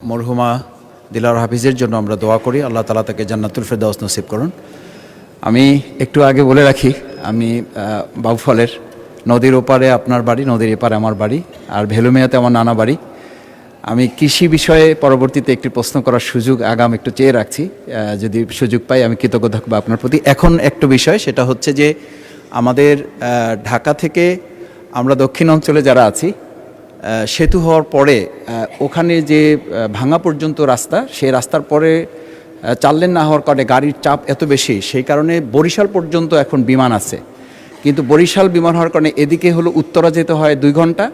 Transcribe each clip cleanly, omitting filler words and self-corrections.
মরহুমা দিলারা হাফিজের জন্য আমরা দোয়া করি, আল্লাহ তাআলা তাকে জান্নাতুল ফেরদাউস নসিব করুন। আমি একটু আগে বলে রাখি, আমি বাউফলের, নদীর ওপারে আপনার বাড়ি, নদীর এপারে আমার বাড়ি, আর ভেলুমিয়াতে আমার নানা বাড়ি। আমি কৃষি বিষয়ে পরবর্তীতে একটি প্রশ্ন করার সুযোগ আগাম একটু চেয়ে রাখছি, যদি সুযোগ পাই আমি কৃতজ্ঞ থাকবো আপনার প্রতি। এখন একটু বিষয়, সেটা হচ্ছে যে আমাদের ঢাকা থেকে আমরা দক্ষিণ অঞ্চলে যারা আছি, সেতু হওয়ার পরে ওখানে যে ভাঙা পর্যন্ত রাস্তা, সেই রাস্তার পরে 4 লেন না হওয়ার কারণে গাড়ির চাপ এত বেশি, সেই কারণে বরিশাল পর্যন্ত এখন বিমান আছে। কিন্তু বরিশাল বিমান হওয়ার কারণে এদিকে হলো উত্তরা যেতে হয় 2 ঘন্টা,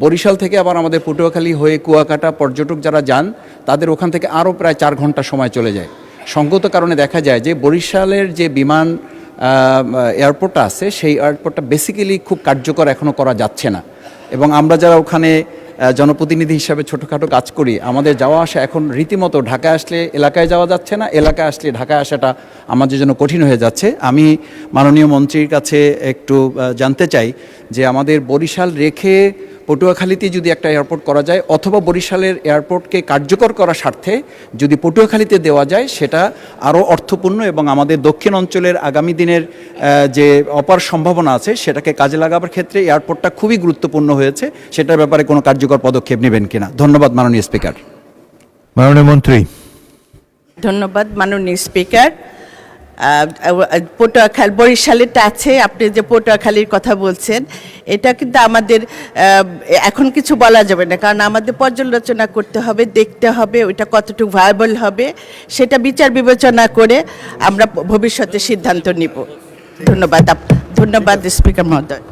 বরিশাল থেকে আবার আমাদের পটুয়াখালী হয়ে কুয়াকাটা পর্যটক যারা যান তাদের ওখান থেকে আরও প্রায় 4 ঘন্টা সময় চলে যায়। সঙ্গত কারণে দেখা যায় যে বরিশালের যে বিমান এয়ারপোর্টটা আছে, সেই এয়ারপোর্টটা বেসিক্যালি খুব কার্যকর এখনও করা যাচ্ছে না। এবং আমরা যারা ওখানে জনপ্রতিনিধি হিসাবে ছোটোখাটো কাজ করি, আমাদের যাওয়া আসা এখন রীতিমতো, ঢাকায় আসলে এলাকায় যাওয়া যাচ্ছে না, এলাকায় আসলে ঢাকায় আসাটা আমাদের জন্য কঠিন হয়ে যাচ্ছে। আমি মাননীয় মন্ত্রীর কাছে একটু জানতে চাই যে আমাদের বরিশাল রেখে পটুয়াখালীতে যদি একটা এয়ারপোর্ট করা যায়, অথবা বরিশালের এয়ারপোর্টকে কার্যকর করার স্বার্থে যদি পটুয়াখালীতে দেওয়া যায়, সেটা আরও অর্থপূর্ণ এবং আমাদের দক্ষিণ অঞ্চলের আগামী দিনের যে অপার সম্ভাবনা আছে সেটাকে কাজে লাগাবার ক্ষেত্রে এয়ারপোর্টটা খুবই গুরুত্বপূর্ণ হয়েছে। সেটার ব্যাপারে কোনো কার্যকর পদক্ষেপ নেবেন কিনা? ধন্যবাদ মাননীয় স্পিকার। মাননীয় মন্ত্রী। ধন্যবাদ মাননীয় স্পিকার। পটুয়াখালী বরিশালেরটা আছে, আপনি যে পটুয়াখালীর কথা বলছেন, এটা কিন্তু আমাদের এখন কিছু বলা যাবে না, কারণ আমাদের পর্যালোচনা করতে হবে, দেখতে হবে ওইটা কতটুকু ভায়াবল হবে, সেটা বিচার বিবেচনা করে আমরা ভবিষ্যতে সিদ্ধান্ত নিব। ধন্যবাদ স্পিকার মহোদয়।